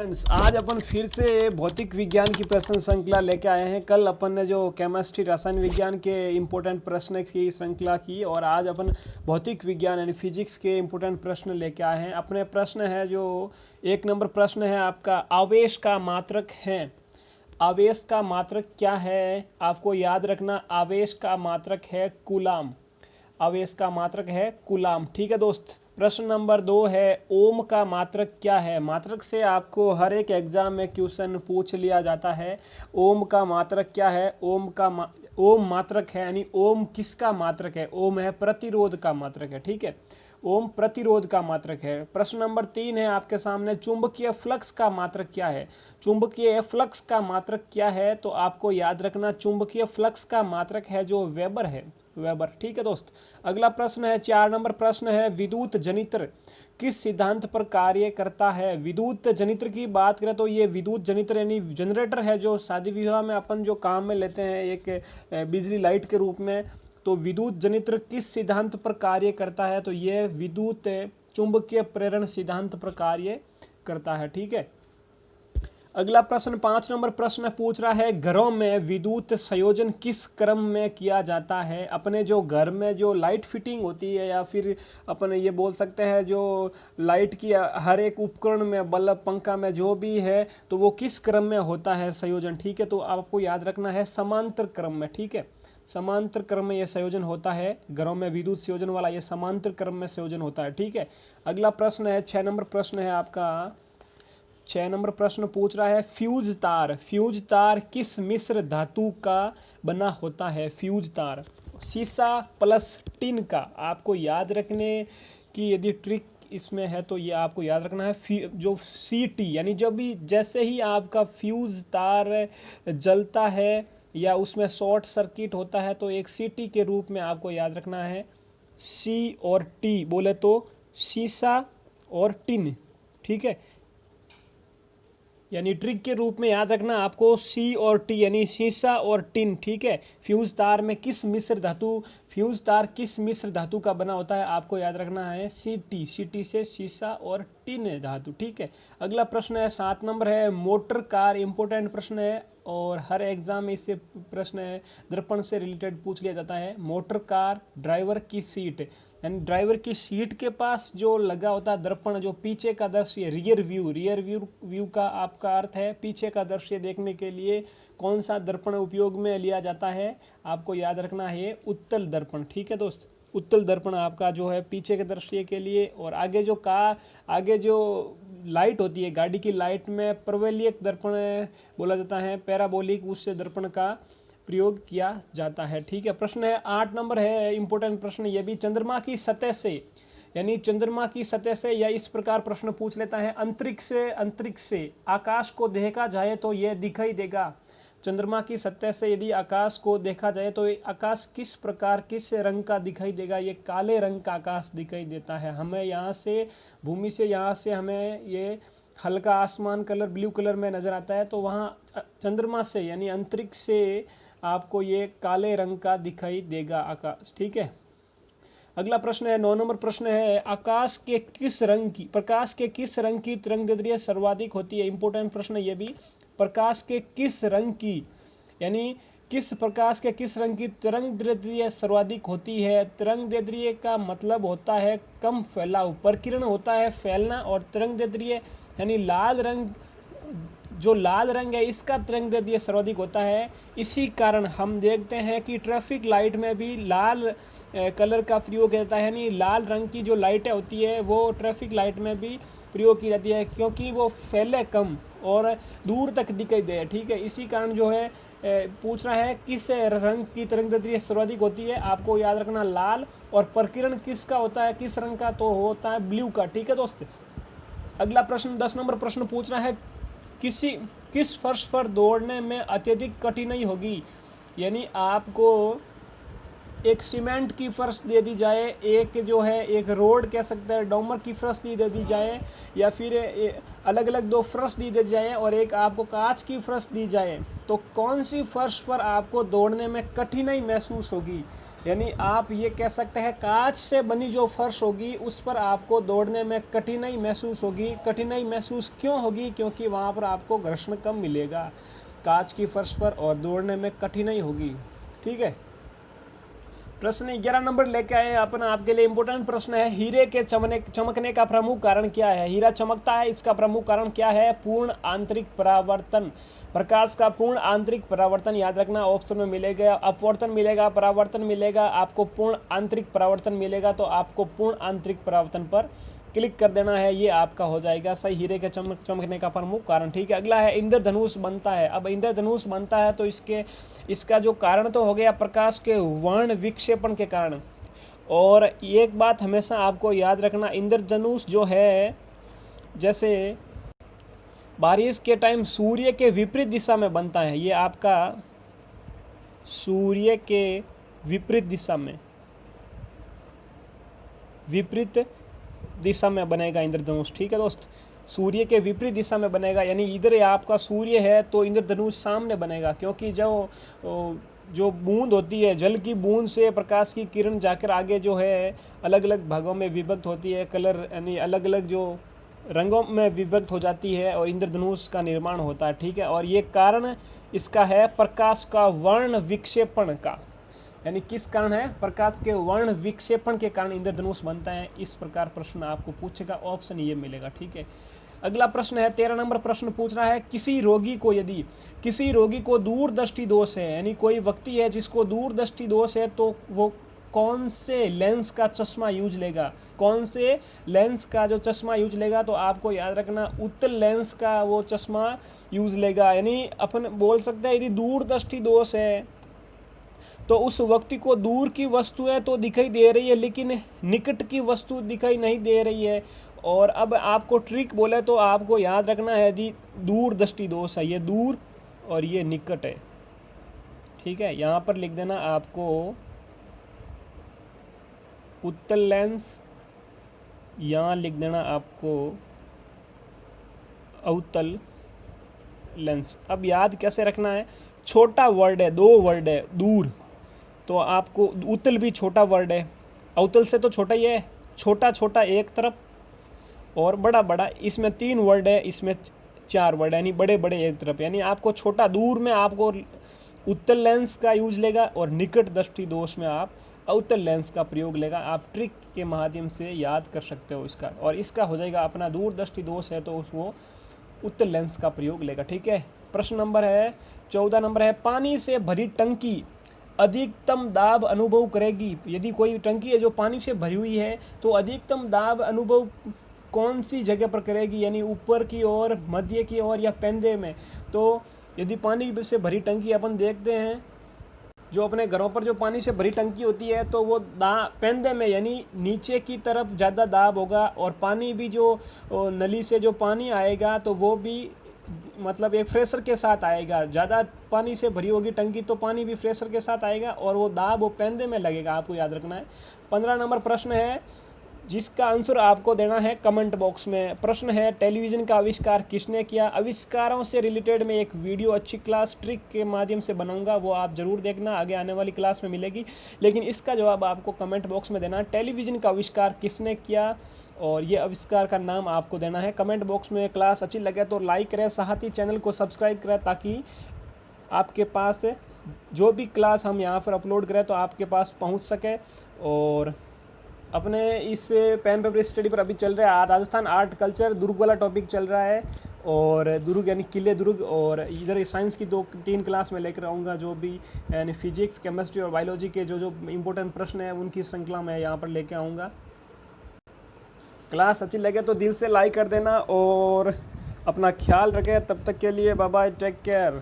Friends, आज अपन फिर से भौतिक विज्ञान की प्रश्न श्रृंखला लेके आए हैं। कल अपन ने जो केमिस्ट्री रसायन विज्ञान के इम्पोर्टेंट प्रश्न की श्रृंखला की और आज अपन भौतिक विज्ञान यानी फिजिक्स के इम्पोर्टेंट प्रश्न लेके आए हैं। अपने प्रश्न है जो 1 नंबर प्रश्न है आपका, आवेश का मात्रक है। आवेश का मात्रक क्या है आपको याद रखना, आवेश का मात्रक है कूलाम। आवेश का मात्रक है कूलाम। ठीक है दोस्त। प्रश्न नंबर 2 है, ओम का मात्रक क्या है। मात्रक से आपको हर एक एग्जाम में क्वेश्चन पूछ लिया जाता है। ओम का मात्रक क्या है। ओम मात्रक है यानी ओम किसका मात्रक है। ओम है प्रतिरोध का मात्रक है। ठीक है, ओम प्रतिरोध का मात्रक है। प्रश्न नंबर 3 है आपके सामने, चुंबकीय फ्लक्स का मात्रक क्या है। चुंबकीय फ्लक्स का मात्रक क्या है तो आपको याद रखना, चुंबकीय फ्लक्स का मात्रक है जो वेबर है, वेबर। ठीक है दोस्त। अगला प्रश्न है 4 नंबर प्रश्न है, विद्युत जनित्र किस सिद्धांत पर कार्य करता है। विद्युत जनित्र की बात करें तो ये विद्युत जनित्र यानी जनरेटर है जो शादी विवाह में अपन जो काम में लेते हैं एक बिजली लाइट के रूप में। तो विद्युत जनित्र किस सिद्धांत पर कार्य करता है तो ये विद्युत चुंबकीय प्रेरण सिद्धांत पर कार्य करता है। ठीक है। अगला प्रश्न 5 नंबर प्रश्न पूछ रहा है, घरों में विद्युत संयोजन किस क्रम में किया जाता है। अपने जो घर में जो लाइट फिटिंग होती है या फिर अपन ये बोल सकते हैं जो लाइट की हर एक उपकरण में, बल्ब, पंखा में जो भी है तो वो किस क्रम में होता है संयोजन। ठीक है, तो आपको याद रखना है समांतर क्रम में। ठीक है, समांतर क्रम में यह संयोजन होता है। घरों में विद्युत संयोजन वाला ये समांतर क्रम में संयोजन होता है। ठीक है। अगला प्रश्न है 6 नंबर प्रश्न है आपका। 6 नंबर प्रश्न पूछ रहा है, फ्यूज तार। फ्यूज तार किस मिश्र धातु का बना होता है। फ्यूज तार सीसा प्लस टिन का। आपको याद रखने की यदि ट्रिक इसमें है तो ये आपको याद रखना है, जो CT यानी जब भी जैसे ही आपका फ्यूज तार जलता है या उसमें शॉर्ट सर्किट होता है तो एक CT के रूप में आपको याद रखना है। C और T बोले तो सीसा और टिन। ठीक है, यानी ट्रिक के रूप में याद रखना आपको C और T यानी सीसा और टिन। ठीक है, फ्यूज तार में किस मिश्र धातु, फ्यूज तार किस मिश्र धातु का बना होता है आपको याद रखना है CT। CT से सीसा और टिन धातु। ठीक है। अगला प्रश्न है 7 नंबर है, मोटर कार। इंपॉर्टेंट प्रश्न है और हर एग्जाम में इससे प्रश्न है दर्पण से रिलेटेड पूछ लिया जाता है। मोटर कार ड्राइवर की सीट यानी ड्राइवर की सीट के पास जो लगा होता है दर्पण, जो पीछे का दृश्य, रियर व्यू का आपका अर्थ है पीछे का दृश्य देखने के लिए कौन सा दर्पण उपयोग में लिया जाता है आपको याद रखना है उत्तल दर्पण। ठीक है दोस्त, उत्तल दर्पण आपका जो है पीछे के दृश्य के लिए। और आगे जो लाइट होती है गाड़ी की लाइट में परवलयिक दर्पण बोला जाता है, पैराबोलिक उससे दर्पण का प्रयोग किया जाता है। ठीक है। प्रश्न है 8 नंबर है इंपॉर्टेंट प्रश्न ये भी, चंद्रमा की सतह से यानी चंद्रमा की सतह से या इस प्रकार प्रश्न पूछ लेता है, अंतरिक्ष से आकाश को देखा जाए तो यह दिखाई देगा। चंद्रमा की सतह से यदि आकाश को देखा जाए तो आकाश किस प्रकार किस रंग का दिखाई देगा। ये काले रंग का आकाश दिखाई देता है हमें। यहाँ से भूमि से यहाँ से हमें ये हल्का आसमान कलर ब्लू कलर में नजर आता है, तो वहाँ चंद्रमा से यानी अंतरिक्ष से आपको ये काले रंग का दिखाई देगा आकाश। ठीक है। अगला प्रश्न है 9 नंबर प्रश्न है, प्रकाश के किस रंग की तरंगदैर्घ्य सर्वाधिक होती है। इंपॉर्टेंट प्रश्न ये भी, प्रकाश के किस रंग की यानी प्रकाश के किस रंग की तरंगदैर्घ्य सर्वाधिक होती है। तरंगदैर्घ्य का मतलब होता है कम फैलाव, प्रकीर्ण होता है फैलना, और तरंगदैर्घ्य यानी लाल रंग, जो लाल रंग है इसका तरंगदैर्घ्य सर्वाधिक होता है। इसी कारण हम देखते हैं कि ट्रैफिक लाइट में भी लाल कलर का प्रयोग किया जाता है, यानी लाल रंग की जो लाइटें होती है वो ट्रैफिक लाइट में भी प्रयोग की जाती है क्योंकि वो फैले कम और दूर तक दिखाई दे। ठीक है, इसी कारण जो है पूछ रहा है किस रंग की तरंगदैर्घ्य सर्वाधिक होती है। आपको याद रखना लाल, और प्रकीर्ण किसका होता है, किस रंग का, तो होता है ब्लू का। ठीक है दोस्त। अगला प्रश्न 10 नंबर प्रश्न पूछ रहा है, किस फर्श पर दौड़ने में अत्यधिक कठिनाई होगी। यानी आपको एक सीमेंट की फर्श दे दी जाए, एक जो है एक रोड कह सकते हैं डॉमर की फर्श दे दी जाए, या फिर अलग अलग 2 फर्श दी जाए और एक आपको कांच की फर्श दी जाए, तो कौन सी फर्श पर आपको दौड़ने में कठिनाई महसूस होगी। यानी आप ये कह सकते हैं कांच से बनी जो फर्श होगी उस पर आपको दौड़ने में कठिनाई महसूस होगी। कठिनाई महसूस क्यों होगी? क्योंकि वहाँ पर आपको घर्षण कम मिलेगा कांच की फर्श पर और दौड़ने में कठिनाई होगी। ठीक है, प्रश्न 11 नंबर लेके आए अपना आपके लिए इम्पोर्टेंट प्रश्न है, हीरे के चमकने का प्रमुख कारण क्या है? हीरा चमकता है, इसका प्रमुख कारण क्या है? पूर्ण आंतरिक परावर्तन। प्रकाश का पूर्ण आंतरिक परावर्तन याद रखना, ऑप्शन में मिलेगा अपवर्तन मिलेगा, परावर्तन मिलेगा, आपको पूर्ण आंतरिक परावर्तन मिलेगा, तो आपको पूर्ण आंतरिक परावर्तन पर क्लिक कर देना है, ये आपका हो जाएगा सही, हीरे के चमकने का प्रमुख कारण। ठीक है, अगला है इंद्रधनुष बनता है। अब इंद्रधनुष बनता है तो इसका जो कारण तो हो गया प्रकाश के वर्ण विक्षेपण के कारण। और एक बात हमेशा आपको याद रखना, इंद्रधनुष जो है जैसे बारिश के टाइम सूर्य के विपरीत दिशा में बनता है, ये आपका सूर्य के विपरीत दिशा में बनेगा इंद्रधनुष। ठीक है दोस्त, सूर्य के विपरीत दिशा में बनेगा, यानी इधर आपका सूर्य है तो इंद्रधनुष सामने बनेगा, क्योंकि जो बूंद होती है, जल की बूंद से प्रकाश की किरण जाकर आगे जो है अलग अलग भागों में विभक्त होती है, कलर यानी अलग अलग जो रंगों में विभक्त हो जाती है और इंद्रधनुष का निर्माण होता है। ठीक है, और ये कारण इसका है प्रकाश का वर्ण विक्षेपण का, यानी किस कारण है? प्रकाश के वर्ण विक्षेपण के कारण इंद्रधनुष बनता है। इस प्रकार प्रश्न आपको पूछेगा, ऑप्शन ये मिलेगा। ठीक है, अगला प्रश्न है 13 नंबर प्रश्न पूछ रहा है, किसी रोगी को दूरदृष्टि दोष है, यानी कोई व्यक्ति है जिसको दूरदृष्टि दोष है, तो वो कौन से लेंस का चश्मा यूज लेगा? कौन से लेंस का जो चश्मा यूज लेगा? तो आपको याद रखना उत्तल लेंस का वो चश्मा यूज लेगा। यानी अपन बोल सकते हैं यदि दूरदृष्टि दोष है तो उस व्यक्ति को दूर की वस्तुएं तो दिखाई दे रही है लेकिन निकट की वस्तु दिखाई नहीं दे रही है। और अब आपको ट्रिक बोले तो आपको याद रखना है यदि दूर दृष्टि दोष है, ये दूर और ये निकट है। ठीक है, यहाँ पर लिख देना आपको उत्तल लेंस, यहाँ लिख देना आपको अवतल लेंस। अब याद कैसे रखना है? छोटा वर्ड है, 2 वर्ड है, दूर, तो आपको उत्तल भी छोटा वर्ड है, अवतल से तो छोटा ही है, छोटा छोटा एक तरफ और बड़ा बड़ा, इसमें 3 वर्ड है, इसमें 4 वर्ड है, यानी बड़े बड़े एक तरफ। यानी आपको छोटा दूर में आपको उत्तल लेंस का यूज लेगा और निकट दृष्टि दोष में आप अवतल लेंस का प्रयोग लेगा। आप ट्रिक के माध्यम से याद कर सकते हो इसका, और इसका हो जाएगा अपना दूर दृष्टि दोष है तो वो उत्तल लेंस का प्रयोग लेगा। ठीक है, प्रश्न नंबर है 14 नंबर है, पानी से भरी टंकी अधिकतम दाब अनुभव करेगी। यदि कोई टंकी है जो पानी से भरी हुई है तो अधिकतम दाब अनुभव कौन सी जगह पर करेगी? यानी ऊपर की ओर, मध्य की ओर या पेंदे में? तो यदि पानी से भरी टंकी अपन देखते हैं जो अपने घरों पर जो पानी से भरी टंकी होती है तो वो पेंदे में यानी नीचे की तरफ ज़्यादा दाब होगा, और पानी भी जो नली से जो पानी आएगा तो वो भी मतलब एक प्रेशर के साथ आएगा। ज़्यादा पानी से भरी होगी टंकी तो पानी भी प्रेशर के साथ आएगा और वो दाब वो पेंदे में लगेगा, आपको याद रखना है। 15 नंबर प्रश्न है जिसका आंसर आपको देना है कमेंट बॉक्स में। प्रश्न है, टेलीविज़न का आविष्कार किसने किया? आविष्कारों से रिलेटेड में एक वीडियो अच्छी क्लास ट्रिक के माध्यम से बनाऊंगा, वो आप ज़रूर देखना, आगे आने वाली क्लास में मिलेगी। लेकिन इसका जवाब आपको कमेंट बॉक्स में देना है, टेलीविज़न का आविष्कार किसने किया, और ये आविष्कार का नाम आपको देना है कमेंट बॉक्स में। क्लास अच्छी लगे तो लाइक करें, साथ ही चैनल को सब्सक्राइब करें ताकि आपके पास जो भी क्लास हम यहाँ पर अपलोड करें तो आपके पास पहुँच सके। और अपने इस पेन पेपर स्टडी पर अभी चल रहा है राजस्थान आर्ट कल्चर, दुर्ग वाला टॉपिक चल रहा है, और दुर्ग यानी किले दुर्ग, और इधर साइंस की 2-3 क्लास में लेकर आऊँगा, जो भी यानी फिजिक्स, केमिस्ट्री और बायोलॉजी के जो इम्पोर्टेंट प्रश्न हैं उनकी श्रृंखला में यहाँ पर लेके आऊँगा। क्लास अच्छी लगे तो दिल से लाइक कर देना और अपना ख्याल रखें। तब तक के लिए बाय बाय, टेक केयर।